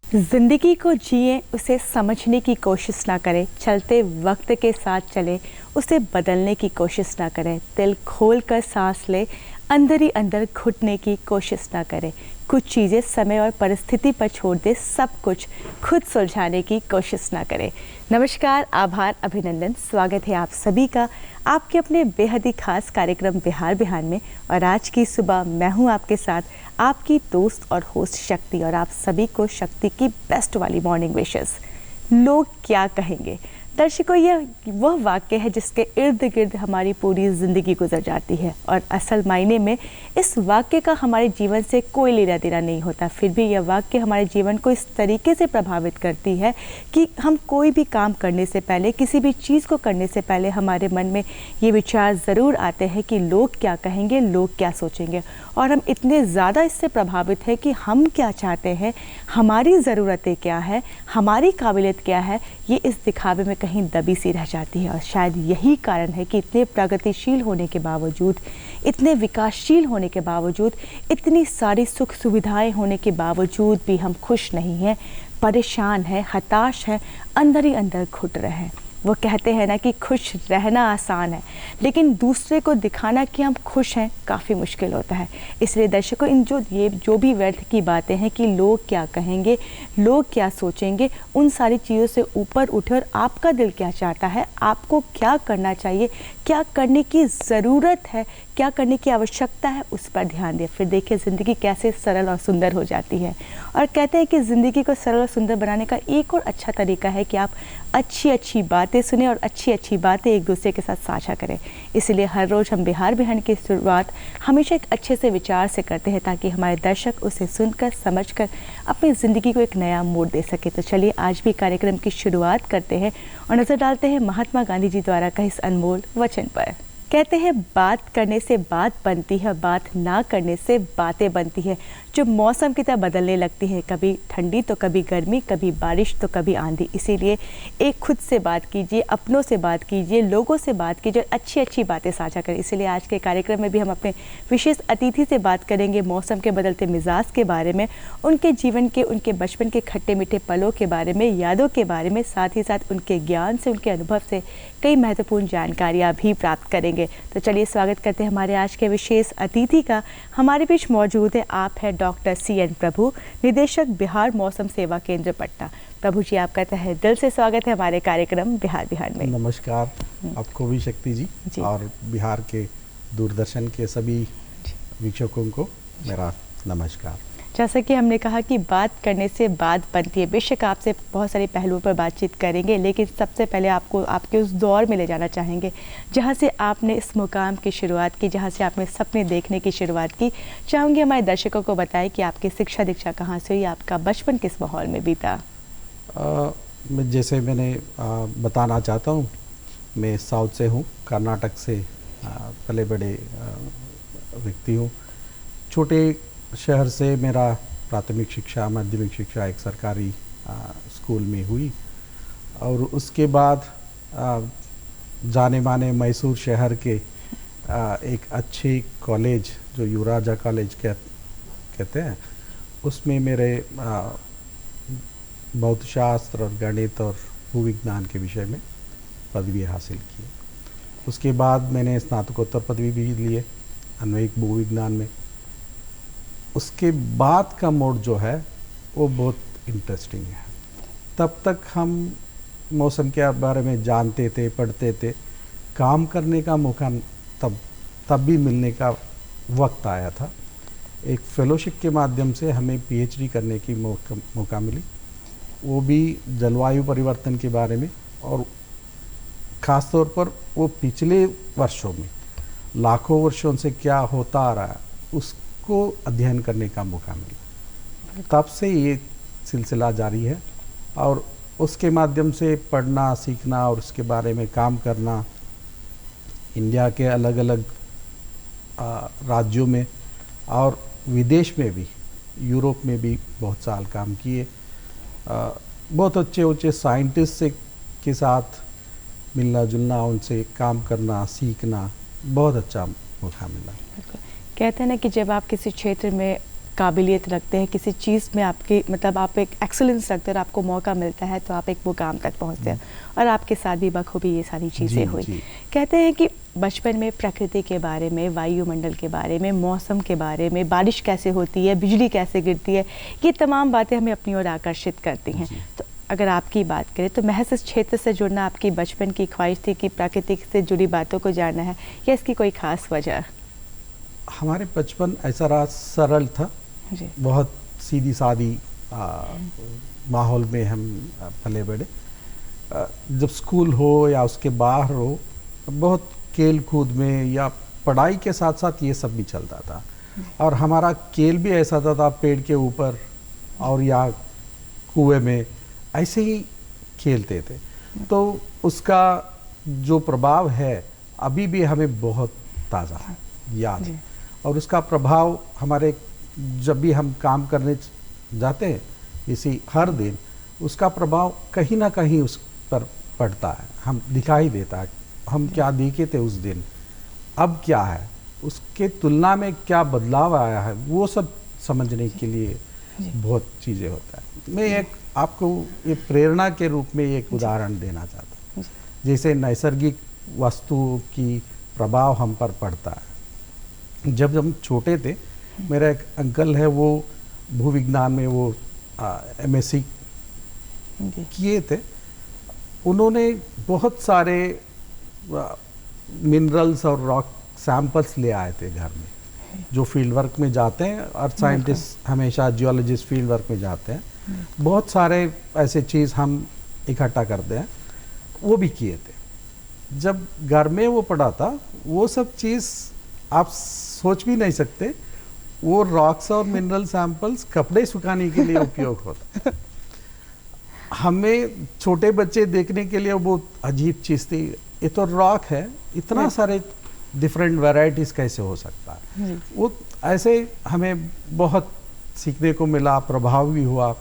जिंदगी को जिए, उसे समझने की कोशिश ना करें, चलते वक्त के साथ चले, उसे बदलने की कोशिश ना करें, दिल खोल कर सांस ले, अंदर ही अंदर घुटने की कोशिश ना करें, कुछ चीज़ें समय और परिस्थिति पर छोड़ दे, सब कुछ खुद सुलझाने की कोशिश ना करें। नमस्कार, आभार, अभिनंदन, स्वागत है आप सभी का आपके अपने बेहद ही खास कार्यक्रम बिहार बिहान में। और आज की सुबह मैं हूं आपके साथ, आपकी दोस्त और होस्ट शक्ति, और आप सभी को शक्ति की बेस्ट वाली मॉर्निंग विशेस। लोग क्या कहेंगे? दर्शकों, यह वह वाक्य है जिसके इर्द गिर्द हमारी पूरी ज़िंदगी गुजर जाती है, और असल मायने में इस वाक्य का हमारे जीवन से कोई लेना देना नहीं होता। फिर भी यह वाक्य हमारे जीवन को इस तरीके से प्रभावित करती है कि हम कोई भी काम करने से पहले, किसी भी चीज़ को करने से पहले हमारे मन में ये विचार ज़रूर आते हैं कि लोग क्या कहेंगे, लोग क्या सोचेंगे। और हम इतने ज़्यादा इससे प्रभावित हैं कि हम क्या चाहते हैं, हमारी ज़रूरतें क्या है, हमारी काबिलियत क्या है, ये इस दिखावे में कहीं दबी सी रह जाती है। और शायद यही कारण है कि इतने प्रगतिशील होने के बावजूद, इतने विकासशील होने के बावजूद, इतनी सारी सुख सुविधाएं होने के बावजूद भी हम खुश नहीं हैं, परेशान हैं, हताश हैं, अंदर ही अंदर घुट रहे हैं। वो कहते हैं ना कि खुश रहना आसान है, लेकिन दूसरे को दिखाना कि हम खुश हैं काफ़ी मुश्किल होता है। इसलिए दर्शकों, इन जो भी व्यर्थ की बातें हैं कि लोग क्या कहेंगे, लोग क्या सोचेंगे, उन सारी चीज़ों से ऊपर उठे और आपका दिल क्या चाहता है, आपको क्या करना चाहिए, क्या करने की ज़रूरत है, क्या करने की आवश्यकता है, उस पर ध्यान दें। फिर देखिए ज़िंदगी कैसे सरल और सुंदर हो जाती है। और कहते हैं कि ज़िंदगी को सरल और सुंदर बनाने का एक और अच्छा तरीका है कि आप अच्छी अच्छी बातें सुने और अच्छी अच्छी बातें एक दूसरे के साथ साझा करें। इसलिए हर रोज़ हम बिहार बिहान की शुरुआत हमेशा एक अच्छे से विचार से करते हैं, ताकि हमारे दर्शक उसे सुनकर, समझकर अपनी ज़िंदगी को एक नया मोड़ दे सके। तो चलिए आज भी कार्यक्रम की शुरुआत करते हैं और नज़र डालते हैं महात्मा गांधी जी द्वारा कहे इस अनमोल वचन पर। कहते हैं, बात करने से बात बनती है, बात ना करने से बातें बनती है, जो मौसम की तरह बदलने लगती है, कभी ठंडी तो कभी गर्मी, कभी बारिश तो कभी आंधी। इसीलिए एक खुद से बात कीजिए, अपनों से बात कीजिए, लोगों से बात कीजिए, अच्छी अच्छी बातें साझा करें। इसलिए आज के कार्यक्रम में भी हम अपने विशेष अतिथि से बात करेंगे मौसम के बदलते मिजाज के बारे में, उनके जीवन के, उनके बचपन के खट्टे मीठे पलों के बारे में, यादों के बारे में, साथ ही साथ उनके ज्ञान से, उनके अनुभव से कई महत्वपूर्ण जानकारियाँ भी प्राप्त करेंगे। तो चलिए स्वागत करते हैं हमारे आज के विशेष अतिथि का। हमारे बीच मौजूद है, आप है डॉक्टर CN प्रभु, निदेशक बिहार मौसम सेवा केंद्र पटना। प्रभु जी, आपका तहे दिल से स्वागत है हमारे कार्यक्रम बिहार बिहार में। नमस्कार, आपको भी शक्ति जी, और बिहार के दूरदर्शन के सभी वीक्षकों को मेरा नमस्कार। जैसा कि हमने कहा कि बात करने से बात बनती है, बेशक आपसे बहुत सारे पहलुओं पर बातचीत करेंगे, लेकिन सबसे पहले आपको आपके उस दौर में ले जाना चाहेंगे जहां से आपने इस मुकाम की शुरुआत की, जहां से आपने सपने देखने की शुरुआत की। चाहूँगी हमारे दर्शकों को बताएं कि आपकी शिक्षा दीक्षा कहाँ से हुई, आपका बचपन किस माहौल में बीता। जैसे मैंने बताना चाहता हूँ, मैं साउथ से हूँ, कर्नाटक से पले बड़े व्यक्ति हूँ। छोटे शहर से मेरा प्राथमिक शिक्षा, माध्यमिक शिक्षा एक सरकारी स्कूल में हुई, और उसके बाद जाने माने मैसूर शहर के एक अच्छे कॉलेज जो युवराजा कॉलेज कहते हैं, उसमें मेरे भौतशास्त्र और गणित और भूविज्ञान के विषय में पदवी हासिल की। उसके बाद मैंने स्नातकोत्तर पदवी भी लिए अन्वयिक भूविज्ञान में। उसके बाद का मोड जो है वो बहुत इंटरेस्टिंग है। तब तक हम मौसम के बारे में जानते थे, पढ़ते थे, काम करने का मौका तब भी मिलने का वक्त आया था। एक फेलोशिप के माध्यम से हमें PhD करने की मौका मिली, वो भी जलवायु परिवर्तन के बारे में, और ख़ास तौर पर वो पिछले वर्षों में लाखों वर्षों से क्या होता आ रहा है उसको अध्ययन करने का मौका मिला। तब से ये सिलसिला जारी है, और उसके माध्यम से पढ़ना, सीखना और उसके बारे में काम करना, इंडिया के अलग अलग राज्यों में और विदेश में भी, यूरोप में भी बहुत साल काम किए। बहुत अच्छे साइंटिस्ट के साथ मिलना जुलना, उनसे काम करना, सीखना, बहुत अच्छा मौका मिला। कहते हैं ना कि जब आप किसी क्षेत्र में काबिलियत रखते हैं, किसी चीज़ में आपकी मतलब आप एक एक्सेलेंस रखते हैं और आपको मौका मिलता है तो आप एक मुकाम तक पहुंचते हैं, और आपके साथ भी बखूबी ये सारी चीज़ें हुई। कहते हैं कि बचपन में प्रकृति के बारे में, वायुमंडल के बारे में, मौसम के बारे में, बारिश कैसे होती है, बिजली कैसे गिरती है, ये तमाम बातें हमें अपनी ओर आकर्षित करती हैं। तो अगर आपकी बात करें तो महज इस क्षेत्र से जुड़ना आपकी बचपन की ख्वाहिश थी कि प्रकृति से जुड़ी बातों को जानना है, या इसकी कोई ख़ास वजह? हमारे बचपन ऐसा रहा, सरल था जी। बहुत सीधी सादी माहौल में हम पले बड़े। जब स्कूल हो या उसके बाहर हो, बहुत खेल कूद में या पढ़ाई के साथ साथ ये सब भी चलता था। और हमारा खेल भी ऐसा था पेड़ के ऊपर और या कुएं में ऐसे ही खेलते थे। तो उसका जो प्रभाव है अभी भी हमें बहुत ताज़ा है, याद है। और उसका प्रभाव हमारे जब भी हम काम करने जाते हैं इसी हर दिन, उसका प्रभाव कहीं ना कहीं उस पर पड़ता है, हम दिखाई देता है। हम क्या देखे थे उस दिन, अब क्या है, उसके तुलना में क्या बदलाव आया है, वो सब समझने के लिए बहुत चीज़ें होता है। मैं एक आपको ये प्रेरणा के रूप में एक उदाहरण देना चाहता हूँ। जैसे नैसर्गिक वस्तुओं की प्रभाव हम पर पड़ता है। जब हम छोटे थे, मेरा एक अंकल है, वो भूविज्ञान में वो MSc किए थे। उन्होंने बहुत सारे मिनरल्स और रॉक सैंपल्स ले आए थे घर में, जो फील्ड वर्क में जाते हैं, और साइंटिस्ट हमेशा जियोलॉजिस्ट फील्ड वर्क में जाते हैं, बहुत सारे ऐसे चीज़ हम इकट्ठा करते हैं, वो भी किए थे। जब घर में वो पड़ा था, वो सब चीज़ आप सोच भी नहीं सकते, वो रॉक्स और मिनरल सैंपल्स कपड़े सुखाने के लिए उपयोग होता। हमें छोटे बच्चे देखने के लिए वो अजीब चीज़ थी, ये तो रॉक है, इतना सारे डिफरेंट वैरायटीज़ कैसे हो सकता है। वो ऐसे हमें बहुत सीखने को मिला, प्रभाव भी हुआ।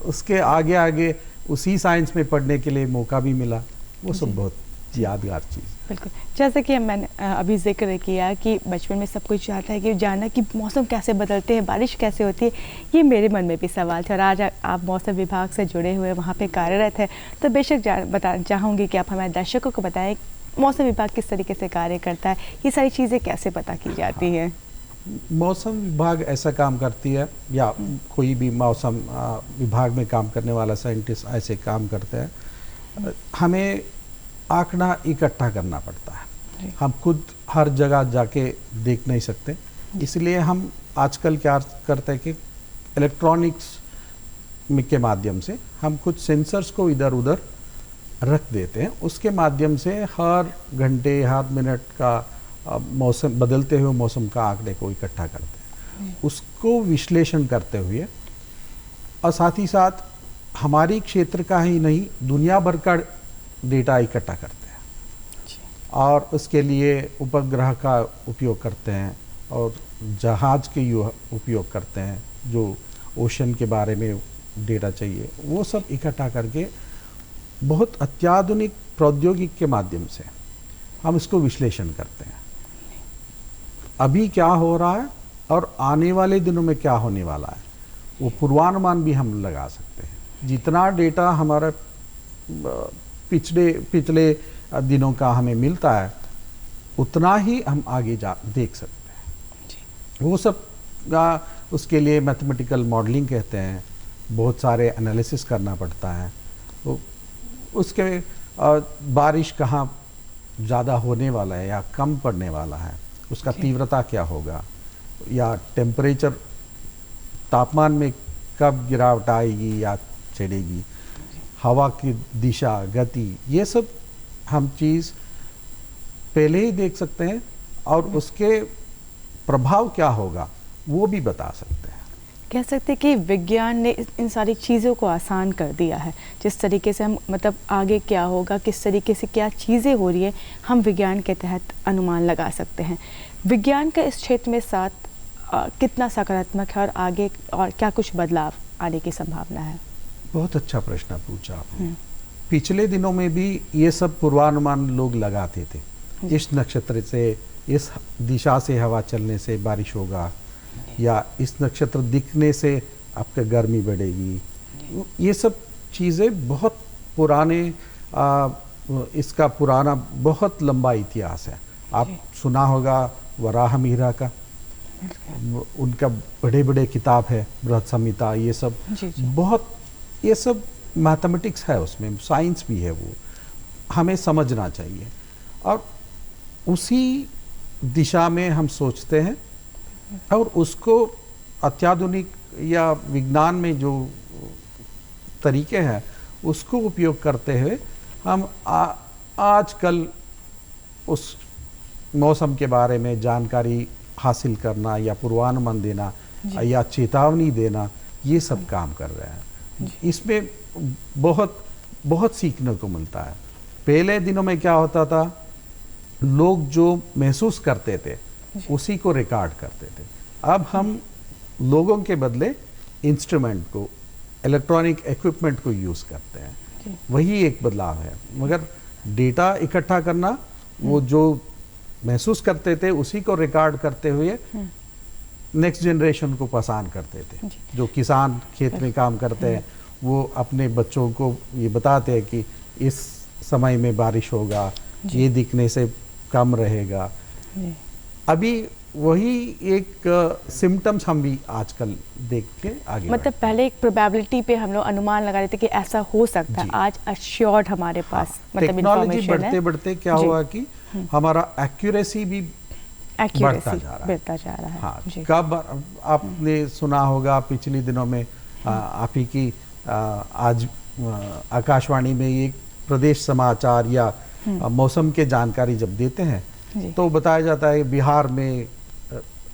उसके आगे आगे उसी साइंस में पढ़ने के लिए मौका भी मिला, वो सब बहुत यादगार चीज़। बिल्कुल, जैसे कि मैंने अभी जिक्र किया कि बचपन में सब कुछ चाहता है कि जानना कि मौसम कैसे बदलते हैं, बारिश कैसे होती है, ये मेरे मन में भी सवाल था। और आज आप मौसम विभाग से जुड़े हुए वहाँ पे कार्यरत हैं, तो बेशक बताना चाहूँगी कि आप हमारे दर्शकों को बताएं मौसम विभाग किस तरीके से कार्य करता है, ये सारी चीज़ें कैसे पता की जाती हैं? मौसम विभाग ऐसा काम करती है, या कोई भी मौसम विभाग में काम करने वाला साइंटिस्ट ऐसे काम करते हैं। हमें आंकड़ा इकट्ठा करना पड़ता है, हम खुद हर जगह जाके देख नहीं सकते, इसलिए हम आजकल क्या करते हैं कि इलेक्ट्रॉनिक्स के माध्यम से हम कुछ सेंसर्स को इधर उधर रख देते हैं, उसके माध्यम से हर घंटे हर मिनट का मौसम बदलते हुए मौसम का आंकड़े को इकट्ठा करते हैं, उसको विश्लेषण करते हुए, और साथ ही साथ हमारी क्षेत्र का ही नहीं दुनिया भर का डेटा इकट्ठा करते हैं, और उसके लिए उपग्रह का उपयोग करते हैं और जहाज के उपयोग करते हैं, जो ओशन के बारे में डेटा चाहिए वो सब इकट्ठा करके बहुत अत्याधुनिक प्रौद्योगिकी के माध्यम से हम इसको विश्लेषण करते हैं। अभी क्या हो रहा है और आने वाले दिनों में क्या होने वाला है, वो पूर्वानुमान भी हम लगा सकते हैं। जितना डेटा हमारा पिछले दिनों का हमें मिलता है, उतना ही हम आगे देख सकते हैं। वो सब उसके लिए मैथमेटिकल मॉडलिंग कहते हैं, बहुत सारे एनालिसिस करना पड़ता है। तो उसके बारिश कहाँ ज़्यादा होने वाला है या कम पड़ने वाला है, उसका तीव्रता क्या होगा, या टेम्परेचर तापमान में कब गिरावट आएगी या चढ़ेगी, हवा की दिशा गति, ये सब हम चीज़ पहले ही देख सकते हैं, और उसके प्रभाव क्या होगा वो भी बता सकते हैं। कह सकते हैं कि विज्ञान ने इन सारी चीज़ों को आसान कर दिया है। जिस तरीके से हम मतलब आगे क्या होगा, किस तरीके से क्या चीज़ें हो रही है, हम विज्ञान के तहत अनुमान लगा सकते हैं। विज्ञान का इस क्षेत्र में साथ कितना सकारात्मक है, और आगे और क्या कुछ बदलाव आने की संभावना है? बहुत अच्छा प्रश्न पूछा आपने। पिछले दिनों में भी ये सब पूर्वानुमान लोग लगाते थे, इस नक्षत्र से इस दिशा से हवा चलने से बारिश होगा, या इस नक्षत्र दिखने से आपका गर्मी बढ़ेगी, ये सब चीज़ें बहुत पुराने इसका पुराना बहुत लंबा इतिहास है। आप सुना होगा वराह मिहिर का, उनका बड़े बड़े किताब है बृहद संहिता, ये सब बहुत, ये सब मैथमेटिक्स है, उसमें साइंस भी है, वो हमें समझना चाहिए। और उसी दिशा में हम सोचते हैं और उसको अत्याधुनिक या विज्ञान में जो तरीके हैं उसको उपयोग करते हुए हम आजकल उस मौसम के बारे में जानकारी हासिल करना या पूर्वानुमान देना या चेतावनी देना, ये सब काम कर रहे हैं। इसमें बहुत बहुत सीखने को मिलता है। पहले दिनों में क्या होता था, लोग जो महसूस करते थे उसी को रिकॉर्ड करते थे। अब हम लोगों के बदले इंस्ट्रूमेंट को, इलेक्ट्रॉनिक इक्विपमेंट को यूज़ करते हैं, वही एक बदलाव है। मगर डेटा इकट्ठा करना, वो जो महसूस करते थे उसी को रिकॉर्ड करते हुए नेक्स्ट जनरेशन को पासान करते थे। जो किसान खेत में काम करते हैं वो अपने बच्चों को ये बताते हैं कि इस समय में बारिश होगा, ये दिखने से कम रहेगा। अभी वही एक सिम्टम्स हम भी आजकल देख के आगे मतलब पहले एक प्रोबेबिलिटी पे हम लोग अनुमान लगा रहे थे कि ऐसा हो सकता है, आज अश्योर्ड हमारे पास मतलब टेक्नोलॉजी बढ़ते बढ़ते क्या हुआ कि हमारा एक्यूरेसी भी बढ़ता जा रहा है। हाँ, कब आपने सुना होगा पिछले दिनों में आप ही की आज आकाशवाणी में एक प्रदेश समाचार या मौसम के जानकारी जब देते हैं तो बताया जाता है बिहार में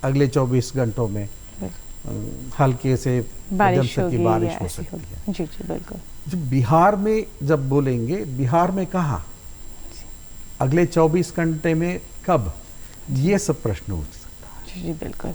अगले 24 घंटों में हल्के से बारिश की बारिश हो सकती है। जी जी बिल्कुल। जब बिहार में जब बोलेंगे, बिहार में कहाँ, अगले 24 घंटे में कब, ये सब प्रश्न उठ सकता है। जी जी बिल्कुल।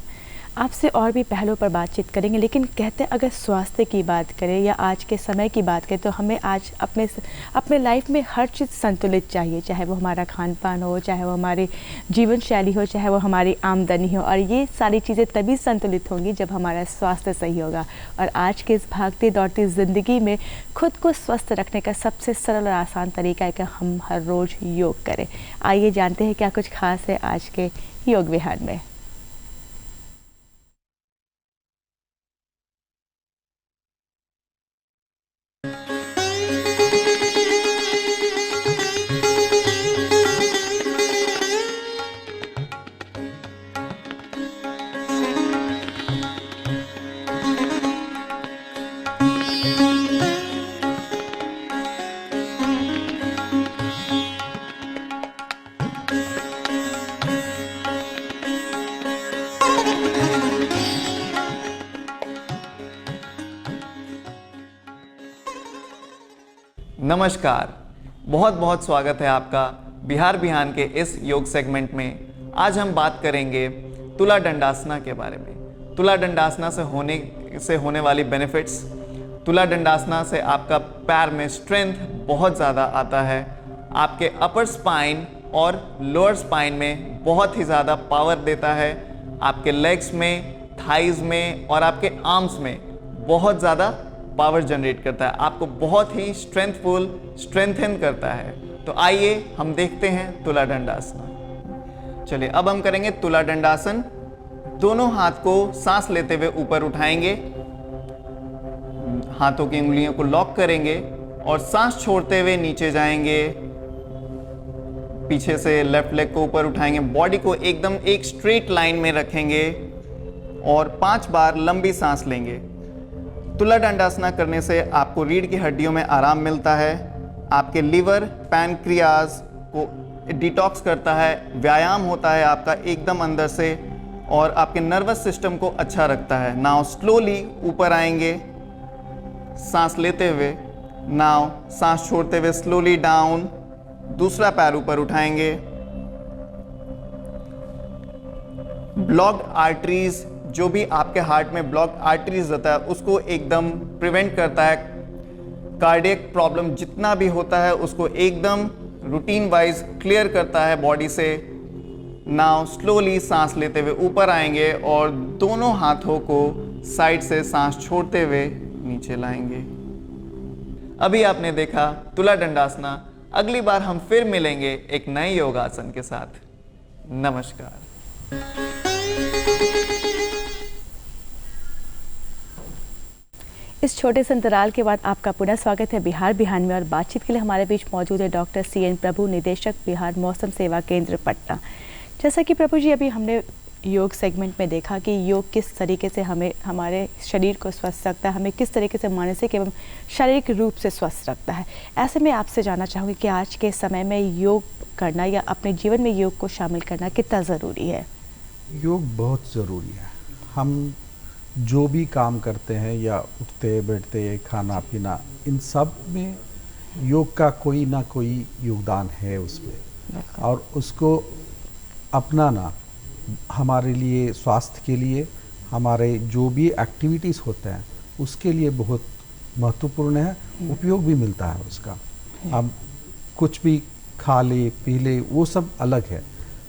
आपसे और भी पहलुओं पर बातचीत करेंगे, लेकिन कहते हैं अगर स्वास्थ्य की बात करें या आज के समय की बात करें तो हमें आज अपने लाइफ में हर चीज़ संतुलित चाहिए, चाहे वो हमारा खान पान हो, चाहे वो हमारी जीवन शैली हो, चाहे वो हमारी आमदनी हो। और ये सारी चीज़ें तभी संतुलित होंगी जब हमारा स्वास्थ्य सही होगा। और आज के इस भागती दौड़ती ज़िंदगी में खुद को स्वस्थ रखने का सबसे सरल और आसान तरीका है कि हम हर रोज़ योग करें। आइए जानते हैं क्या कुछ खास है आज के योग विहार में। नमस्कार, बहुत बहुत स्वागत है आपका बिहार बिहान के इस योग सेगमेंट में। आज हम बात करेंगे तुला दंडासना के बारे में। तुला दंडासना से होने वाली बेनिफिट्स। तुला दंडासना से आपका पैर में स्ट्रेंथ बहुत ज़्यादा आता है, आपके अपर स्पाइन और लोअर स्पाइन में बहुत ही ज़्यादा पावर देता है, आपके लेग्स में, थाइज में और आपके आर्म्स में बहुत ज़्यादा पावर जनरेट करता है, आपको बहुत ही स्ट्रेंथन करता है। तो आइए हम देखते हैं तुला दंडासन। चलिए अब हम करेंगे तुला दंडासन। दोनों हाथ को सांस लेते हुए ऊपर उठाएंगे, हाथों की उंगलियों को लॉक करेंगे और सांस छोड़ते हुए नीचे जाएंगे। पीछे से लेफ्ट लेग को ऊपर उठाएंगे, बॉडी को एकदम एक स्ट्रेट लाइन में रखेंगे और 5 बार लंबी सांस लेंगे। तुला दंडासना करने से आपको रीढ़ की हड्डियों में आराम मिलता है, आपके लिवर पैनक्रियाज को डिटॉक्स करता है, व्यायाम होता है आपका एकदम अंदर से और आपके नर्वस सिस्टम को अच्छा रखता है। नाउ स्लोली ऊपर आएंगे सांस लेते हुए, नाउ सांस छोड़ते हुए स्लोली डाउन। दूसरा पैर ऊपर उठाएंगे। ब्लॉक्ड आर्टरीज, जो भी आपके हार्ट में ब्लॉक आर्टरीज रहता है उसको एकदम प्रिवेंट करता है। कार्डियक प्रॉब्लम जितना भी होता है उसको एकदम रूटीन वाइज क्लियर करता है बॉडी से। नाव स्लोली सांस लेते हुए ऊपर आएंगे और दोनों हाथों को साइड से सांस छोड़ते हुए नीचे लाएंगे। अभी आपने देखा तुला दंडासना। अगली बार हम फिर मिलेंगे एक नए योगासन के साथ। नमस्कार। इस छोटे से अंतराल के बाद आपका पुनः स्वागत है बिहार बिहान में, और बातचीत के लिए हमारे बीच मौजूद है डॉक्टर CN प्रभु, निदेशक बिहार मौसम सेवा केंद्र पटना। जैसा कि प्रभु जी अभी हमने योग सेगमेंट में देखा कि योग किस तरीके से हमें हमारे शरीर को स्वस्थ रखता है, हमें किस तरीके से मानसिक एवं शारीरिक रूप से स्वस्थ रखता है। ऐसे में आपसे जानना चाहूँगी कि आज के समय में योग करना या अपने जीवन में योग को शामिल करना कितना ज़रूरी है? योग बहुत ज़रूरी है। हम जो भी काम करते हैं या उठते बैठते खाना पीना, इन सब में योग का कोई ना कोई योगदान है उसमें, और उसको अपनाना हमारे लिए, स्वास्थ्य के लिए, हमारे जो भी एक्टिविटीज़ होते हैं उसके लिए बहुत महत्वपूर्ण है। उपयोग भी मिलता है उसका। हम कुछ भी खा ले पी ले वो सब अलग है।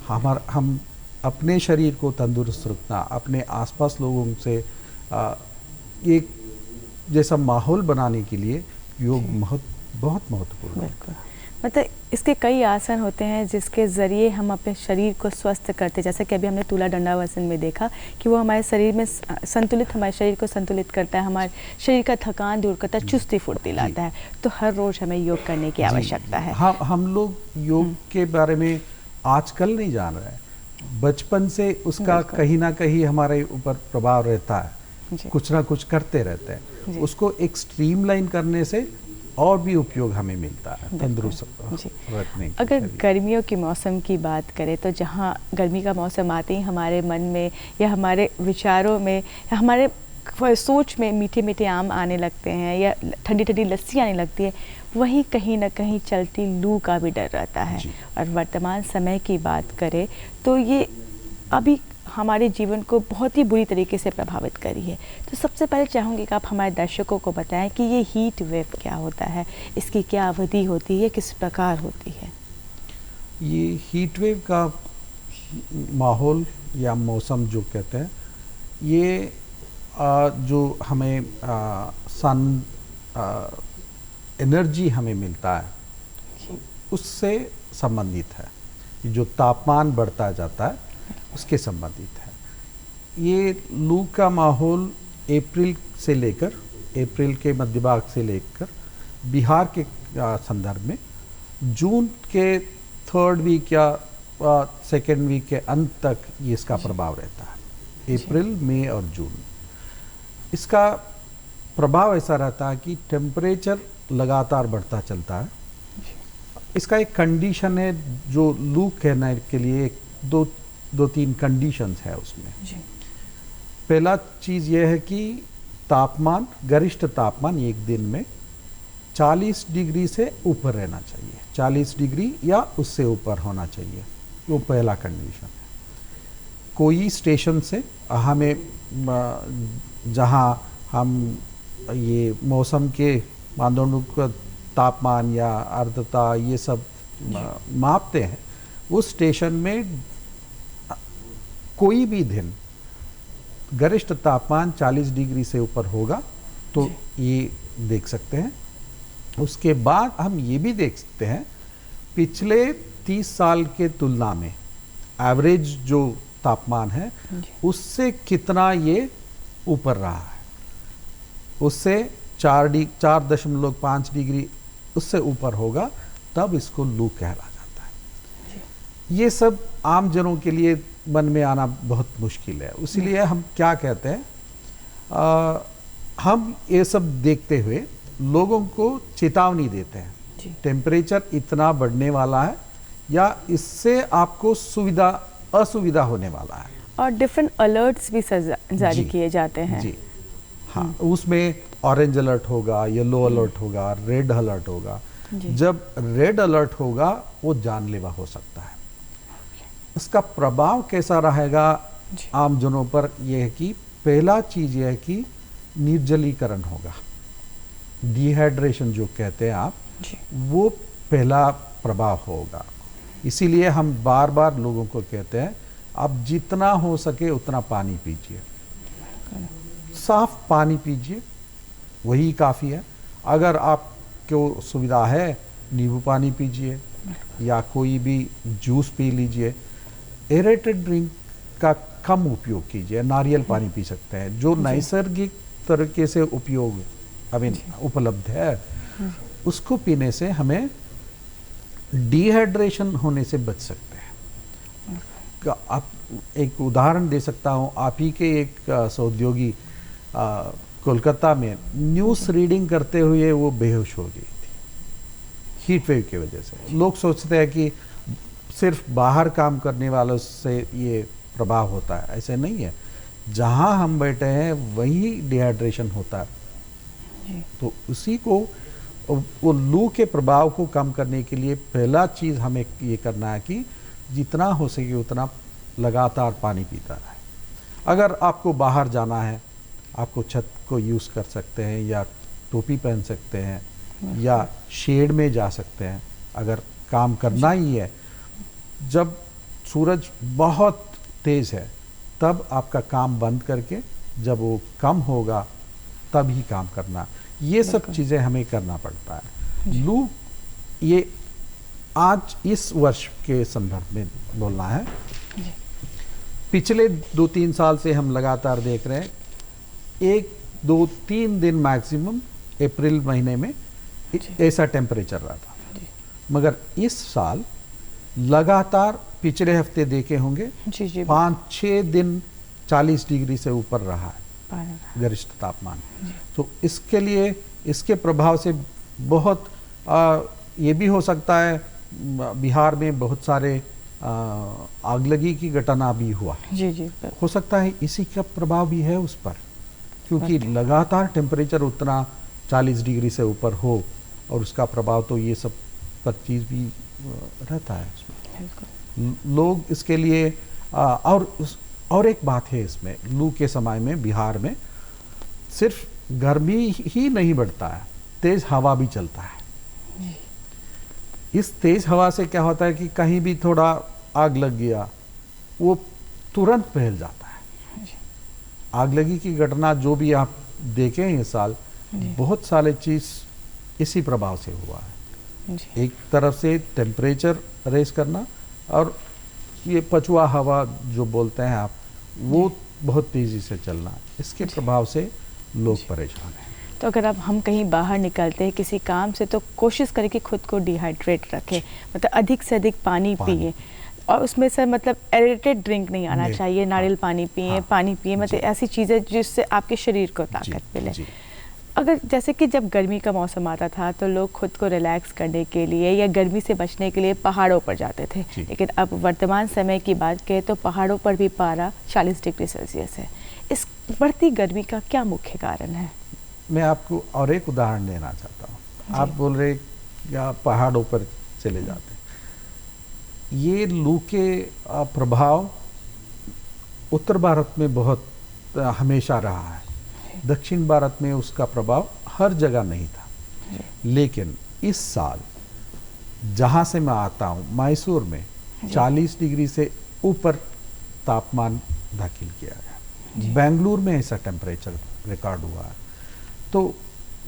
हम अपने शरीर को तंदुरुस्त रखना, अपने आसपास लोगों से एक जैसा माहौल बनाने के लिए योग बहुत महत्वपूर्ण है। मतलब इसके कई आसन होते हैं जिसके ज़रिए हम अपने शरीर को स्वस्थ करते हैं। जैसे कि अभी हमने तुला दंडासन में देखा कि वो हमारे शरीर में हमारे शरीर को संतुलित करता है, हमारे शरीर का थकान दूर करता है, चुस्ती फुर्ती लाता है। तो हर रोज़ हमें योग करने की आवश्यकता है। हाँ, हम लोग योग के बारे में आजकल नहीं जान रहे हैं। बचपन से उसका कहीं ना कहीं हमारे ऊपर प्रभाव रहता है, कुछ ना कुछ करते रहते हैं। उसको एक स्ट्रीमलाइन करने से और भी उपयोग हमें मिलता है तंदुरुस्त रखने की। अगर गर्मियों के मौसम की बात करें तो जहाँ गर्मी का मौसम आते ही हमारे मन में या हमारे विचारों में या हमारे सोच में मीठे मीठे आम आने लगते हैं या ठंडी ठंडी लस्सी आने लगती है, वहीं कहीं ना कहीं चलती लू का भी डर रहता है। और वर्तमान समय की बात करें तो ये अभी हमारे जीवन को बहुत ही बुरी तरीके से प्रभावित करी है। तो सबसे पहले चाहूँगी कि आप हमारे दर्शकों को बताएं कि ये हीट वेव क्या होता है, इसकी क्या अवधि होती है, किस प्रकार होती है? ये हीट वेव का माहौल या मौसम जो कहते हैं, ये जो हमें सन एनर्जी हमें मिलता है उससे संबंधित है। जो तापमान बढ़ता जाता है उसके संबंधित है। ये लू का माहौल अप्रैल के मध्य भाग से लेकर बिहार के संदर्भ में जून के 3rd वीक या 2nd वीक के अंत तक ये इसका प्रभाव रहता है। अप्रैल, मई और जून इसका प्रभाव ऐसा रहता है कि टेम्परेचर लगातार बढ़ता चलता है। इसका एक कंडीशन है जो लू कहने के लिए दो तीन कंडीशंस है उसमें। पहला चीज़ यह है कि तापमान, गरिष्ठ तापमान एक दिन में 40 डिग्री से ऊपर रहना चाहिए, 40 डिग्री या उससे ऊपर होना चाहिए। वो पहला कंडीशन है। कोई स्टेशन से हमें जहाँ हम ये मौसम के मानदंडों तापमान या आर्द्रता ये सब मापते हैं, उस स्टेशन में कोई भी दिन गरिष्ठ तापमान 40 डिग्री से ऊपर होगा तो ये देख सकते हैं। उसके बाद हम ये भी देख सकते हैं पिछले 30 साल के तुलना में एवरेज जो तापमान है उससे कितना ये ऊपर रहा है। उससे 4.5 डिग्री उससे ऊपर होगा तब इसको लू कहला जाता है। ये सब आम जनों के लिए मन में आना बहुत मुश्किल है। इसीलिए हम क्या कहते हैं, हम ये सब देखते हुए लोगों को चेतावनी देते हैं टेम्परेचर इतना बढ़ने वाला है या इससे आपको असुविधा होने वाला है। और डिफरेंट अलर्ट्स भी जारी किए जाते हैं। जी हाँ, उसमें ऑरेंज अलर्ट होगा, येलो अलर्ट होगा, रेड अलर्ट होगा। जब रेड अलर्ट होगा वो जानलेवा हो सकता है। इसका प्रभाव कैसा रहेगा आम जनों पर, यह है कि पहला चीज यह है कि निर्जलीकरण होगा, डिहाइड्रेशन जो कहते हैं आप, वो पहला प्रभाव होगा। इसीलिए हम बार बार लोगों को कहते हैं आप जितना हो सके उतना पानी पीजिए, साफ पानी पीजिए, वही काफ़ी है। अगर आपको सुविधा है नींबू पानी पीजिए या कोई भी जूस पी लीजिए। एरेटेड ड्रिंक का कम उपयोग कीजिए, नारियल पानी पी सकते हैं जो नैसर्गिक तरीके से उपयोग उपलब्ध है, उसको पीने से हमें डिहाइड्रेशन होने से बच सकते हैं। आप एक उदाहरण दे सकता हूँ, आप ही के एक सहयोगी कोलकाता में न्यूज़ रीडिंग करते हुए वो बेहोश हो गई थी हीट वेव की वजह से। लोग सोचते हैं कि सिर्फ बाहर काम करने वालों से ये प्रभाव होता है, ऐसे नहीं है। जहाँ हम बैठे हैं वही डिहाइड्रेशन होता है। तो उसी को, वो लू के प्रभाव को कम करने के लिए पहला चीज़ हमें ये करना है कि जितना हो सके उतना लगातार पानी पीता रहे। अगर आपको बाहर जाना है, आपको छत को यूज़ कर सकते हैं या टोपी पहन सकते हैं या शेड में जा सकते हैं। अगर काम करना ही है, जब सूरज बहुत तेज़ है तब आपका काम बंद करके जब वो कम होगा तब ही काम करना। ये सब चीज़ें हमें करना पड़ता है। लू ये आज इस वर्ष के संदर्भ में बोलना है। पिछले 2-3 साल से हम लगातार देख रहे हैं 1-2-3 दिन मैक्सिमम अप्रैल महीने में ऐसा टेम्परेचर रहा था। मगर इस साल लगातार पिछले हफ्ते देखे होंगे 5-6 दिन 40 डिग्री से ऊपर रहा है गरिष्ठ तापमान। तो इसके लिए, इसके प्रभाव से बहुत ये भी हो सकता है बिहार में बहुत सारे आगलगी की घटना भी हुआ। हो सकता है इसी का प्रभाव भी है उस पर, क्योंकि लगातार टेम्परेचर उतना 40 डिग्री से ऊपर हो और उसका प्रभाव तो ये सब पर चीज़ भी रहता है उसमें। लोग इसके लिए और एक बात है इसमें, लू के समय में बिहार में सिर्फ गर्मी ही नहीं बढ़ता है, तेज़ हवा भी चलता है। इस तेज़ हवा से क्या होता है कि कहीं भी थोड़ा आग लग गया वो तुरंत फैल जाता है। आगलगी की घटना जो भी आप देखें इस साल, बहुत सारे चीज़ इसी प्रभाव से हुआ है। एक तरफ से टेम्परेचर रेस करना और ये पछुआ हवा जो बोलते हैं आप, वो बहुत तेज़ी से चलना, इसके प्रभाव से लोग परेशान हैं। तो अगर अब हम कहीं बाहर निकलते हैं किसी काम से तो कोशिश करें कि खुद को डिहाइड्रेट रखें, मतलब अधिक से अधिक पानी पिए। और उसमें सर मतलब एरेटेड ड्रिंक नहीं आना चाहिए, नारियल पानी पिए, पानी पिए, मतलब ऐसी चीज़ें जिससे आपके शरीर को ताकत मिले। अगर जैसे कि जब गर्मी का मौसम आता था तो लोग खुद को रिलैक्स करने के लिए या गर्मी से बचने के लिए पहाड़ों पर जाते थे, लेकिन अब वर्तमान समय की बात करें तो पहाड़ों पर भी पारा 40 डिग्री सेल्सियस है। इस बढ़ती गर्मी का क्या मुख्य कारण है? मैं आपको और एक उदाहरण देना चाहता हूँ। आप बोल रहे या पहाड़ों पर चले जाते हैं, ये लू के प्रभाव उत्तर भारत में बहुत हमेशा रहा है। दक्षिण भारत में उसका प्रभाव हर जगह नहीं था, लेकिन इस साल जहाँ से मैं आता हूँ मैसूर में 40 डिग्री से ऊपर तापमान दाखिल किया गया। बेंगलुरु में ऐसा टेम्परेचर रिकॉर्ड हुआ है। तो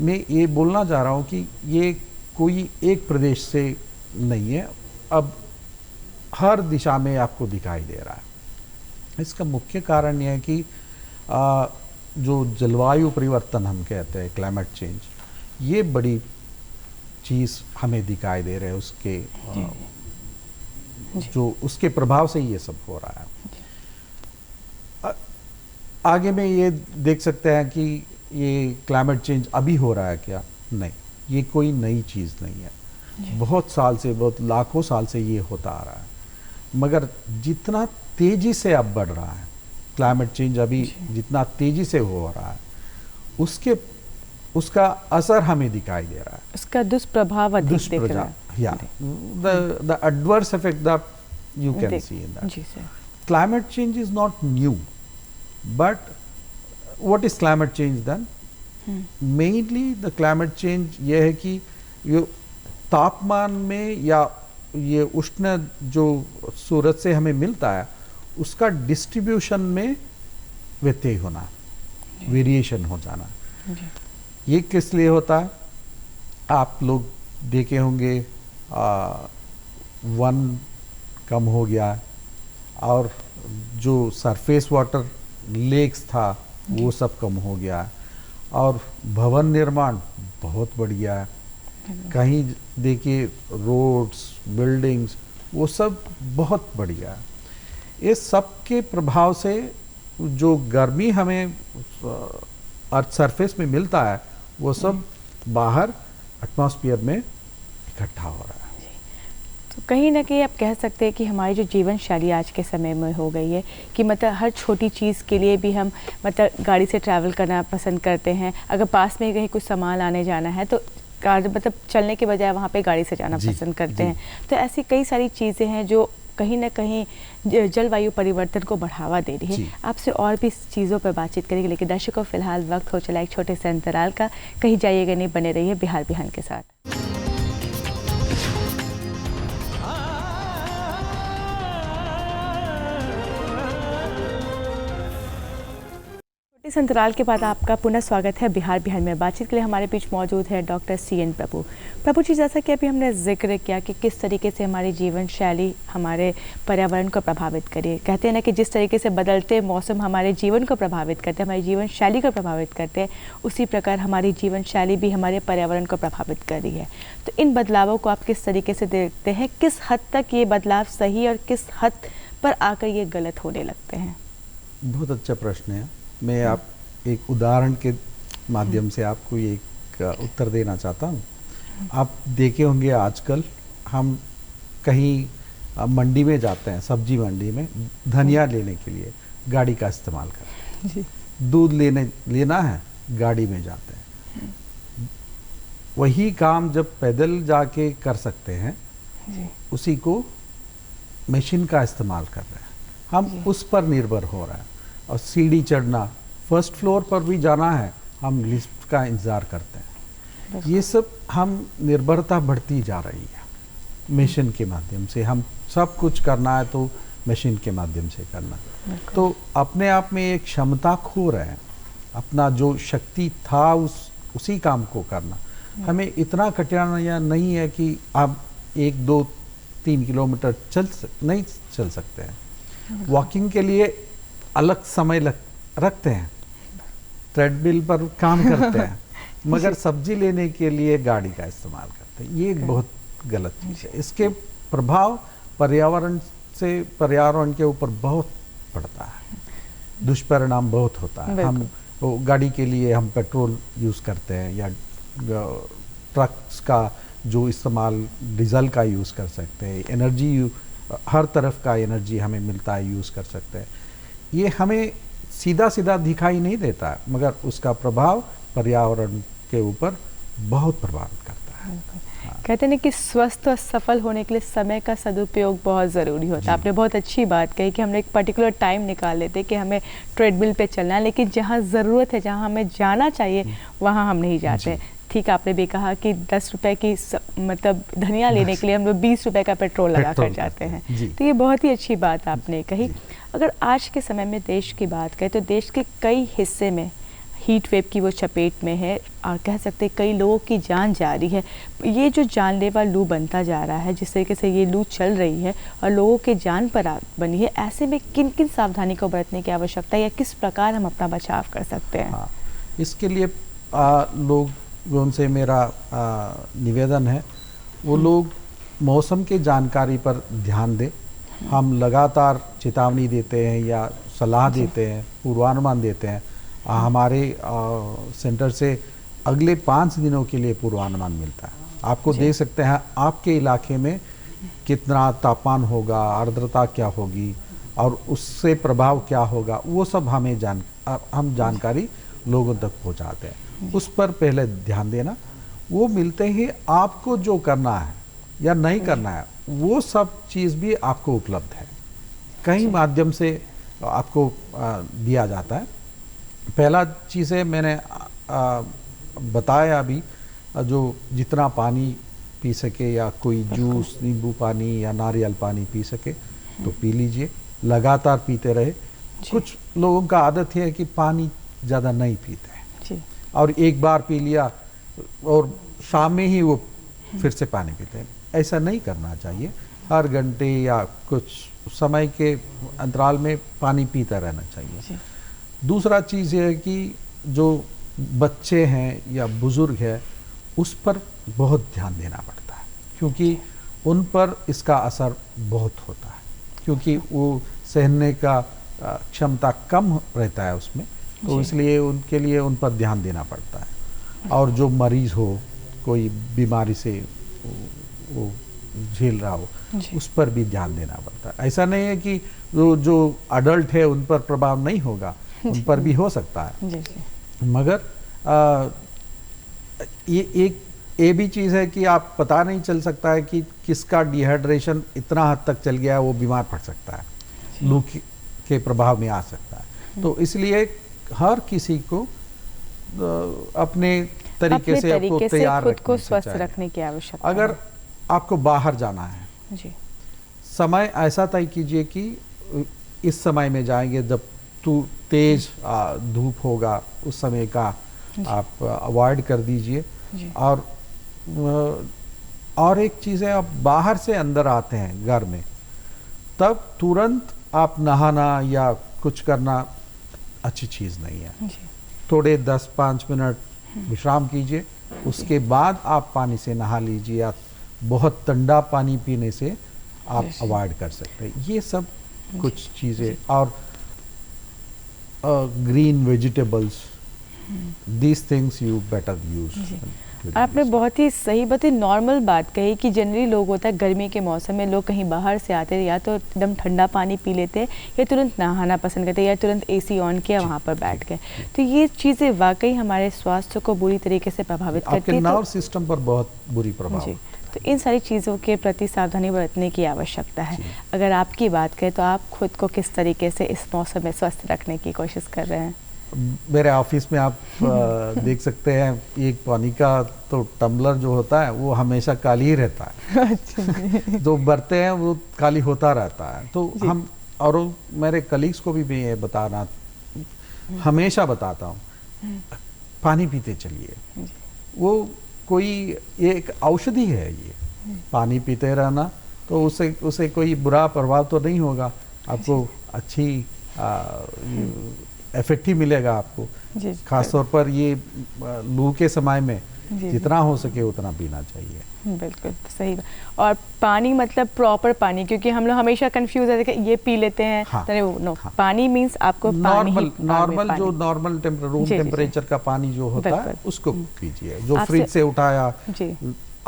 मैं ये बोलना चाह रहा हूँ कि ये कोई एक प्रदेश से नहीं है, अब हर दिशा में आपको दिखाई दे रहा है। इसका मुख्य कारण यह है कि जो जलवायु परिवर्तन हम कहते हैं, क्लाइमेट चेंज, ये बड़ी चीज़ हमें दिखाई दे रहे हैं। उसके जो उसके प्रभाव से ये सब हो रहा है। आगे में ये देख सकते हैं कि ये क्लाइमेट चेंज अभी हो रहा है क्या? नहीं, ये कोई नई चीज़ नहीं है। बहुत साल से, बहुत लाखों साल से ये होता आ रहा है। मगर जितना तेज़ी से अब बढ़ रहा है क्लाइमेट चेंज, अभी जितना तेज़ी से हो रहा है उसका असर हमें दिखाई दे रहा है। उसका दुष्प्रभाव अधिक दिख रहा है। या the adverse effect that you can see in that. जी sir. Climate change is not new, but what is climate change then? Mainly the climate change ये है कि तापमान में या ये उष्ण जो सूरज से हमें मिलता है उसका डिस्ट्रीब्यूशन में व्यत्यय होना, वेरिएशन हो जाना। ये किस लिए होता है? आप लोग देखे होंगे वन कम हो गया और जो सरफेस वाटर लेक्स था वो सब कम हो गया और भवन निर्माण बहुत बढ़ गया है। कहीं देखिए रोड्स, बिल्डिंग्स वो सब बहुत बढ़ गया है। इस सब के प्रभाव से जो गर्मी हमें अर्थ सरफेस में मिलता है वो सब बाहर एटमॉस्फेयर में इकट्ठा हो रहा है। तो कहीं ना कहीं आप कह सकते हैं कि हमारी जो जीवन शैली आज के समय में हो गई है कि मतलब हर छोटी चीज़ के लिए भी हम मतलब गाड़ी से ट्रैवल करना पसंद करते हैं। अगर पास में कहीं कुछ सामान लाने जाना है तो कार मतलब चलने के बजाय वहाँ पे गाड़ी से जाना पसंद करते हैं। तो ऐसी कई सारी चीज़ें हैं जो कहीं ना कहीं जलवायु परिवर्तन को बढ़ावा दे रही है। आपसे और भी चीज़ों पर बातचीत करेंगे, लेकिन दर्शकों फिलहाल वक्त हो चला एक छोटे से अंतराल का। कहीं जाइएगा नहीं, बने रहिए बिहार बिहान के साथ। इस अंतराल के बाद आपका पुनः स्वागत है बिहार बिहार में। बातचीत के लिए हमारे बीच मौजूद है डॉक्टर CN प्रभु। प्रभु जी, जैसा कि अभी हमने जिक्र किया कि किस तरीके से हमारी जीवन शैली हमारे पर्यावरण को प्रभावित करी। कहते हैं ना कि जिस तरीके से बदलते मौसम हमारे जीवन को प्रभावित करते हैं, हमारी जीवन शैली को प्रभावित करते हैं, उसी प्रकार हमारी जीवन शैली भी हमारे पर्यावरण को प्रभावित कर रही है। तो इन बदलावों को आप किस तरीके से देखते हैं? किस हद तक ये बदलाव सही और किस हद पर आकर ये गलत होने लगते हैं? बहुत अच्छा प्रश्न है। मैं आप एक उदाहरण के माध्यम से आपको एक उत्तर देना चाहता हूँ। आप देखे होंगे आजकल हम कहीं मंडी में जाते हैं, सब्जी मंडी में धनिया लेने के लिए गाड़ी का इस्तेमाल करते हैं। दूध लेना है गाड़ी में जाते हैं। वही काम जब पैदल जाके कर सकते हैं उसी को मशीन का इस्तेमाल कर रहे हैं। हम उस पर निर्भर हो रहे हैं। और सीढ़ी चढ़ना, फर्स्ट फ्लोर पर भी जाना है, हम लिफ्ट का इंतज़ार करते हैं। ये सब हम निर्भरता बढ़ती जा रही है। मशीन के माध्यम से हम सब कुछ करना है तो मशीन के माध्यम से करना, तो अपने आप में एक क्षमता खो रहे हैं। अपना जो शक्ति था उसी काम को करना हमें इतना कठिनाइयाँ नहीं है कि आप 1, 2, 3 किलोमीटर नहीं चल सकते हैं। वॉकिंग के लिए अलग समय रखते हैं, ट्रेडमिल पर काम करते हैं, मगर सब्जी लेने के लिए गाड़ी का इस्तेमाल करते हैं। ये एक बहुत गलत चीज़ है। इसके प्रभाव पर्यावरण के ऊपर बहुत पड़ता है, दुष्परिणाम बहुत होता है। हम गाड़ी के लिए हम पेट्रोल यूज़ करते हैं या ट्रक्स का जो इस्तेमाल डीजल का यूज़ कर सकते हैं। एनर्जी, हर तरफ का एनर्जी हमें मिलता है, यूज़ कर सकते हैं। ये हमें सीधा सीधा दिखाई नहीं देता है, मगर उसका प्रभाव पर्यावरण के ऊपर बहुत प्रभावित करता है। कहते हैं कि स्वस्थ और सफल होने के लिए समय का सदुपयोग बहुत ज़रूरी होता है। आपने बहुत अच्छी बात कही कि हमने एक पर्टिकुलर टाइम निकाल लेते कि हमें ट्रेडमिल पे चलना है, लेकिन जहाँ ज़रूरत है, जहाँ हमें जाना चाहिए वहाँ हम नहीं जाते। ठीक, आपने भी कहा कि 10 रुपए की मतलब धनिया लेने के लिए हम लोग 20 रुपए का पेट्रोल लगा कर जाते हैं। तो ये बहुत ही अच्छी बात आपने कही। अगर आज के समय में देश की बात करें तो देश के कई हिस्से में हीट वेव की वो चपेट में है और कह सकते कई लोगों की जान जा रही है। ये जो जानलेवा लू बनता जा रहा है, जिस तरीके से ये लू चल रही है और लोगों के जान पर बनी है, ऐसे में किन किन सावधानी को बरतने की आवश्यकता है या किस प्रकार हम अपना बचाव कर सकते हैं? हाँ, इसके लिए उनसे मेरा निवेदन है, वो लोग मौसम की जानकारी पर ध्यान दें। हम लगातार चेतावनी देते हैं या सलाह देते हैं, पूर्वानुमान देते हैं। हमारे सेंटर से अगले 5 दिनों के लिए पूर्वानुमान मिलता है। आपको देख सकते हैं आपके इलाके में कितना तापमान होगा, आर्द्रता क्या होगी और उससे प्रभाव क्या होगा, वो सब हम जानकारी लोगों तक पहुंचाते हैं। उस पर पहले ध्यान देना। वो मिलते ही आपको जो करना है या नहीं करना है वो सब चीज़ भी आपको उपलब्ध है, कई माध्यम से आपको दिया जाता है। पहला चीज़ है, मैंने बताया अभी, जो जितना पानी पी सके या कोई जूस, नींबू पानी या नारियल पानी पी सके तो पी लीजिए, लगातार पीते रहे। कुछ लोगों का आदत है कि पानी ज़्यादा नहीं पीते हैं जी। और एक बार पी लिया और शाम में ही वो फिर से पानी पीते हैं। ऐसा नहीं करना चाहिए। हर घंटे या कुछ समय के अंतराल में पानी पीता रहना चाहिए। दूसरा चीज़ ये है कि जो बच्चे हैं या बुज़ुर्ग हैं उस पर बहुत ध्यान देना पड़ता है, क्योंकि उन पर इसका असर बहुत होता है, क्योंकि वो सहने का क्षमता कम रहता है उसमें, तो इसलिए उनके लिए उन पर ध्यान देना पड़ता है। और जो मरीज़ हो, कोई बीमारी से वो झेल रहा हो, उस पर भी ध्यान देना पड़ता है। ऐसा नहीं है कि जो अडल्ट है उन पर प्रभाव नहीं होगा, उन पर भी हो सकता है। मगर ये भी चीज़ है कि आप पता नहीं चल सकता है कि किसका डिहाइड्रेशन इतना हद तक चल गया है, वो बीमार पड़ सकता है, लू के प्रभाव में आ सकता है। तो इसलिए हर किसी को अपने तरीके से आपको तैयार खुद को स्वस्थ रखने की आवश्यकता है। अगर आपको बाहर जाना है जी, समय ऐसा तय कीजिए कि इस समय में जाएंगे जब तेज धूप होगा, उस समय का आप अवॉइड कर दीजिए। और एक चीज़ है, आप बाहर से अंदर आते हैं घर में, तब तुरंत आप नहाना या कुछ करना अच्छी चीज़ नहीं है। थोड़े 10-5 मिनट विश्राम कीजिए, उसके बाद आप पानी से नहा लीजिए, या बहुत ठंडा पानी पीने से आप अवॉइड कर सकते हैं। ये सब कुछ चीज़ें, और green vegetables, these things you better use. आपने बहुत ही सही नॉर्मल बात कही कि जनरली लोग होता है गर्मी के मौसम में लोग कहीं बाहर से आते हैं या तो एकदम ठंडा पानी पी लेते हैं या तुरंत नहाना पसंद करते हैं या तुरंत एसी ऑन किया वहाँ पर बैठ गए। तो ये चीज़ें वाकई हमारे स्वास्थ्य को बुरी तरीके से प्रभावित करती है, नर्व सिस्टम पर बहुत बुरी प्रभाव। तो इन सारी चीज़ों के प्रति सावधानी बरतने की आवश्यकता है। अगर आपकी बात करें तो आप खुद को किस तरीके से इस मौसम में स्वस्थ रखने की कोशिश कर रहे हैं? मेरे ऑफिस में आप देख सकते हैं, एक पानी का तो टम्बलर जो होता है वो हमेशा खाली ही रहता है। जो बरते हैं वो खाली होता रहता है। तो हम और मेरे कलीग्स को भी मैं ये बताना हमेशा बताता हूँ, पानी पीते चलिए। वो कोई एक औषधि है, ये पानी पीते रहना, तो उससे कोई बुरा प्रभाव तो नहीं होगा, आपको अच्छी इफेक्ट ही मिलेगा आपको। खास तौर पर ये लू के समय में जितना हो सके उतना पीना चाहिए। बिल्कुल सही। और पानी मतलब प्रॉपर पानी, क्योंकि हम लोग हमेशा कंफ्यूज है कि ये पी लेते हैं। हाँ, हाँ, पानी मींस आपको नॉर्मल जो नॉर्मल रूम टेम्परेचर का पानी जो होता है उसको पीजिए। जो फ्रिज से उठाया,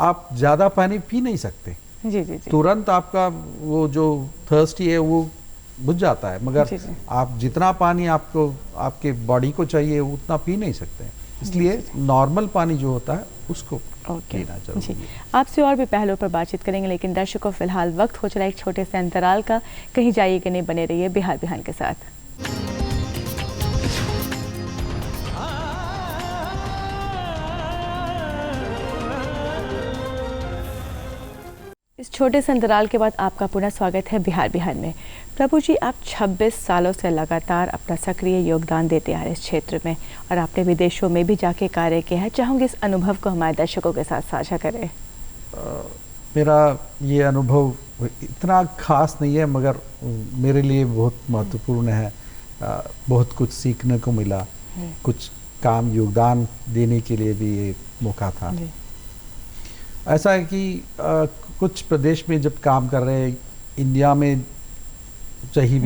आप ज्यादा पानी पी नहीं सकते। तुरंत आपका वो जो थर्स्टी है वो बुझ जाता है, मगर आप जितना पानी आपको आपके बॉडी को चाहिए उतना पी नहीं सकते हैं। इसलिए नॉर्मल पानी जो होता है उसको पीना जरूरी है। आपसे और भी पहलुओं पर बातचीत करेंगे, लेकिन दर्शकों फिलहाल वक्त हो चला एक छोटे से अंतराल का। कहीं जाइएगा नहीं, बने रहिए बिहार बिहान के साथ। इस छोटे से अंतराल के बाद आपका पुनः स्वागत है बिहार बिहार में। प्रभु जी, आप 26 सालों से लगातार अपना सक्रिय योगदान देते आ रहे इस क्षेत्र में, और आपने विदेशों में भी जाके कार्य किया है। चाहूँगी इस अनुभव को हमारे दर्शकों के साथ साझा करें। मेरा ये अनुभव इतना खास नहीं है, मगर मेरे लिए बहुत महत्वपूर्ण है। बहुत कुछ सीखने को मिला, कुछ काम योगदान देने के लिए भी ये मौका था। ऐसा है कि कुछ प्रदेश में जब काम कर रहे हैं, इंडिया में कहीं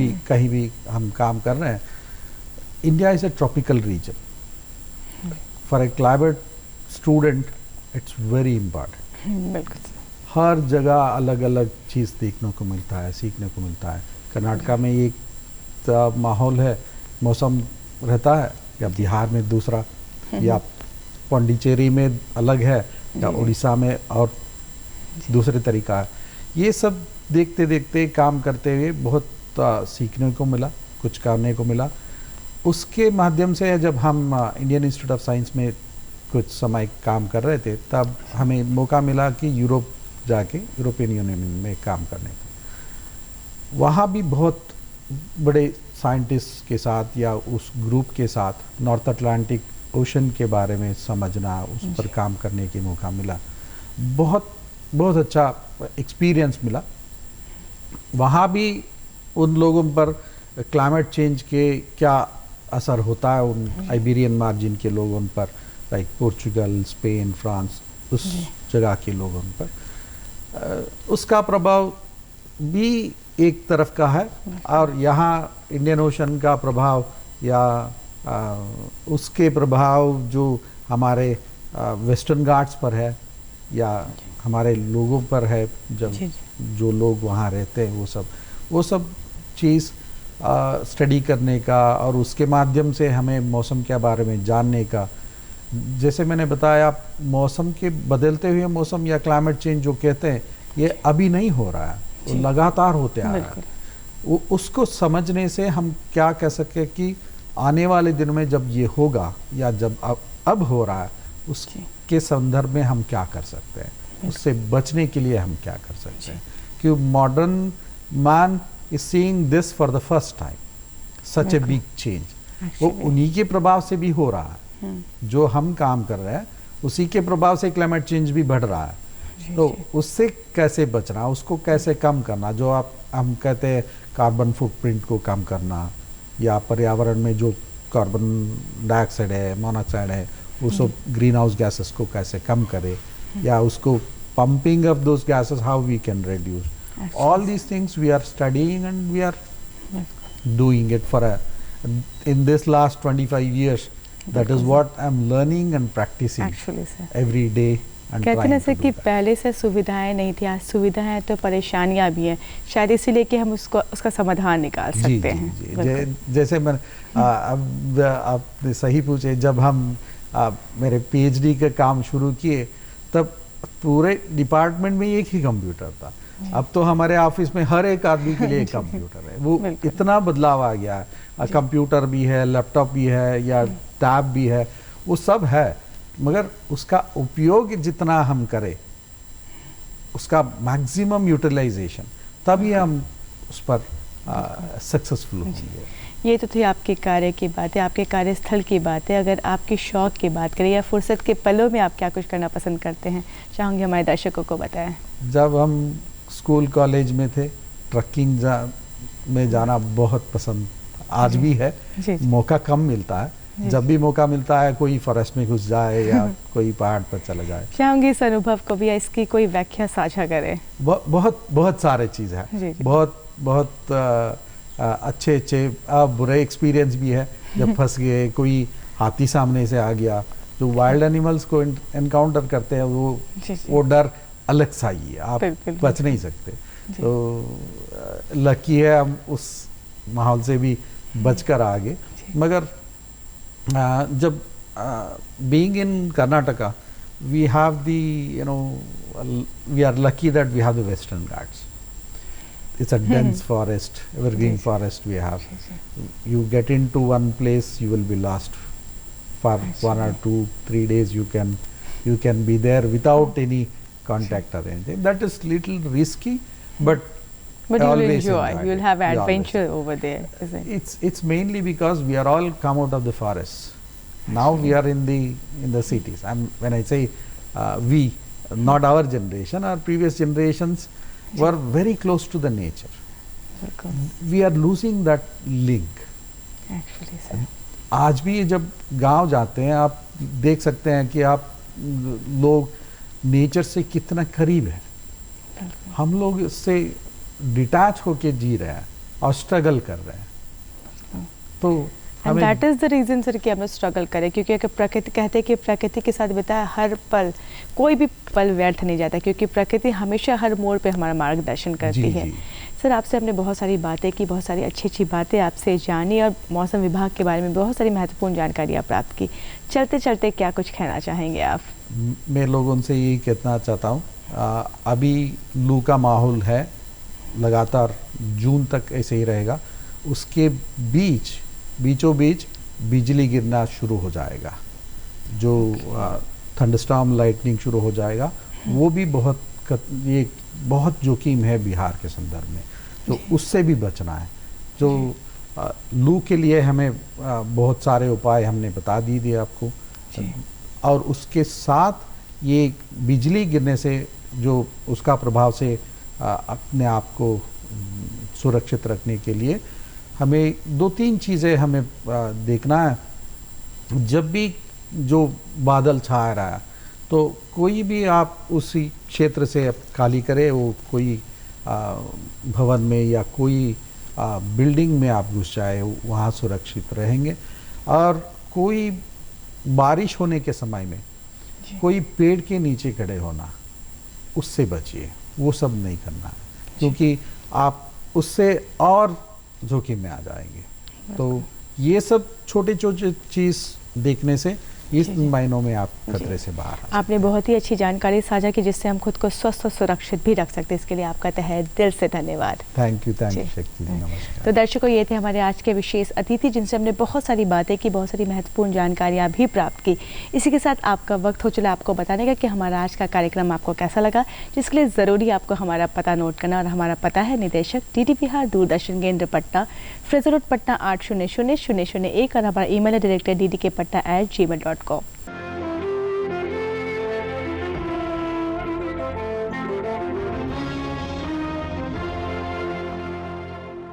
भी हम काम कर रहे हैं, India is a tropical region. For a climate student it's very important. हर जगह अलग अलग चीज़ देखने को मिलता है, सीखने को मिलता है। कर्नाटका में एक माहौल है, मौसम रहता है, या बिहार में दूसरा, या पौंडीचेरी में अलग है, या उड़ीसा में और दूसरे तरीका है। ये सब देखते देखते काम करते हुए बहुत सीखने को मिला, कुछ करने को मिला। उसके माध्यम से जब हम इंडियन इंस्टीट्यूट ऑफ साइंस में कुछ समय काम कर रहे थे, तब हमें मौका मिला कि यूरोप जाके यूरोपियन यूनियन में काम करने का। वहाँ भी बहुत बड़े साइंटिस्ट के साथ या उस ग्रुप के साथ नॉर्थ अटलांटिक ओशन के बारे में समझना, उस पर काम करने के मौका मिला। बहुत बहुत अच्छा एक्सपीरियंस मिला। वहाँ भी उन लोगों पर क्लाइमेट चेंज के क्या असर होता है उन आइबेरियन मार्जिन के लोगों पर, लाइक पोर्चुगल, स्पेन, फ्रांस, उस जगह के लोगों पर उसका प्रभाव भी एक तरफ का है, और यहाँ इंडियन ओशन का प्रभाव या उसके प्रभाव जो हमारे वेस्टर्न घाट्स पर है या हमारे लोगों पर है, जब जो लोग वहाँ रहते हैं, वो सब चीज़ स्टडी करने का और उसके माध्यम से हमें मौसम के बारे में जानने का। जैसे मैंने बताया, मौसम के बदलते हुए मौसम या क्लाइमेट चेंज जो कहते हैं, ये अभी नहीं हो रहा है, वो लगातार होते आ रहा है। उसको समझने से हम क्या कह सके कि आने वाले दिनों में जब ये होगा या जब अब हो रहा है, उसके संदर्भ में हम क्या कर सकते हैं, उससे बचने के लिए हम क्या कर सकते हैं। क्योंकि modern man is seeing this for the first time, such a big change. वो उन्हीं के प्रभाव से भी हो रहा है, जो हम काम कर रहे हैं उसी के प्रभाव से क्लाइमेट चेंज भी बढ़ रहा है। तो उससे कैसे बचना, उसको कैसे कम करना, जो हम कहते हैं कार्बन फुटप्रिंट को कम करना, या पर्यावरण में जो कार्बन डाइऑक्साइड है, मोनोऑक्साइड है, वो सब ग्रीन हाउस गैसेस को कैसे कम करे, या उसको pumping of those gases, how we can reduce. All these things we are studying and we are doing it for in this last 25 years. That is what I'm learning and practicing actually, sir. every day. कहते हैं sir कि पहले से सुविधाएं नहीं थी, आज सुविधाएं तो परेशानियां भी हैं, शायद इसीलिए कि हम उसका समाधान निकाल सकते हैं। जैसे मैं अब आपने सही पूछे, जब हम मेरे पीएचडी का काम शुरू किए तब पूरे डिपार्टमेंट में एक ही कंप्यूटर था। अब तो हमारे ऑफिस में हर एक आदमी के लिए एक कंप्यूटर है। वो इतना बदलाव आ गया है, कंप्यूटर भी है, लैपटॉप भी है, या टैब भी है, वो सब है, मगर उसका उपयोग जितना हम करें, उसका मैक्सिमम यूटिलाइजेशन, तभी हम उस पर सक्सेसफुल होंगे। ये तो थी आपके कार्य की बात है, आपके कार्यस्थल की बात है। अगर आपकी शौक की बात करें या फुर्सत के पलों में आप क्या कुछ करना पसंद करते हैं, चाहूँगी हमारे दर्शकों को बताएं। जब हम स्कूल कॉलेज में थे, ट्रकिंग में जाना बहुत पसंद आज भी है। मौका कम मिलता है, जब भी मौका मिलता है कोई फॉरेस्ट में घुस जाए या कोई पहाड़ पर चला जाए। चाहूँगी इस अनुभव को भी या इसकी कोई व्याख्या साझा करें। बहुत सारे चीज़ है, बहुत अच्छे बुरे एक्सपीरियंस भी है। जब फंस गए, कोई हाथी सामने से आ गया, जो वाइल्ड एनिमल्स को एनकाउंटर करते हैं, वो डर अलग सा ही है, आप बच नहीं सकते। तो लकी है हम उस माहौल से भी बचकर आ गए। मगर जब being in Karnataka, we have we are lucky that we have the Western Ghats. It's a dense forest, evergreen forest we have. You get into one place, you will be lost for 1 or 2, 3 days. You can be there without any contact or anything. That is little risky, but you will enjoy. You will have adventure over there, isn't it? It's mainly because we are all come out of the forests. Now we are in the cities. When I say we, not our generation, our previous generations were very close to the nature. We are losing that link. Actually, sir. आज भी जब गांव जाते हैं, आप देख सकते हैं कि आप लोग नेचर से कितना करीब है। हम लोग इससे डिटैच होके जी रहे हैं और स्ट्रगल कर रहे हैं। तो and that is the reason sir कि हम स्ट्रगल करें, क्योंकि अगर प्रकृति कहते हैं कि प्रकृति के साथ बिताया हर पल, कोई भी पल व्यर्थ नहीं जाता, क्योंकि प्रकृति हमेशा हर मोड़ पे हमारा मार्गदर्शन करती है। सर, आपसे हमने बहुत सारी बातें की, बहुत सारी अच्छी अच्छी बातें आपसे जानी, और मौसम विभाग के बारे में बहुत सारी महत्वपूर्ण जानकारियाँ प्राप्त की। चलते चलते क्या कुछ कहना चाहेंगे आप? मैं लोगों से यही कहना चाहता हूँ, अभी लू का माहौल है, लगातार जून तक ऐसे ही रहेगा। उसके बीचों बीच बिजली गिरना शुरू हो जाएगा। जो थंडरस्टॉर्म लाइटनिंग शुरू हो जाएगा, वो भी ये बहुत जोखिम है बिहार के संदर्भ में, तो उससे भी बचना है। जो लू के लिए हमें बहुत सारे उपाय हमने बता दिए आपको, और उसके साथ ये बिजली गिरने से जो उसका प्रभाव से अपने आप को सुरक्षित रखने के लिए हमें 2-3 चीज़ें हमें देखना है। जब भी जो बादल छा रहा है तो कोई भी आप उसी क्षेत्र से खाली करें, वो कोई भवन में या कोई बिल्डिंग में आप घुस जाए, वहाँ सुरक्षित रहेंगे। और कोई बारिश होने के समय में कोई पेड़ के नीचे खड़े होना, उससे बचिए, वो सब नहीं करना है, क्योंकि आप उससे और जोखिम में आ जाएंगे। तो ये सब छोटे छोटे चीज़ देखने से इस महीनों में आप खतरे से बाहर आ। आपने बहुत ही अच्छी जानकारी साझा की, जिससे हम खुद को स्वस्थ और सुरक्षित भी रख सकते हैं। इसके लिए आपका तहे दिल से धन्यवाद। थैंक यू शक्ति जी, नमस्कार। तो दर्शकों, ये थे हमारे आज के विशेष अतिथि, जिनसे हमने बहुत सारी बातें की, बहुत सारी महत्वपूर्ण जानकारियाँ भी प्राप्त की। इसी के साथ आपका वक्त हो चला आपको बताने का कि हमारा आज का कार्यक्रम आपको कैसा लगा, जिसके लिए ज़रूरी आपको हमारा पता नोट करना। और हमारा पता है निदेशक DD बिहार दूरदर्शन केंद्र पटना, फ्रेजर रोड पटना 800001, और हमारा email है director ddkpatna@gmail.com।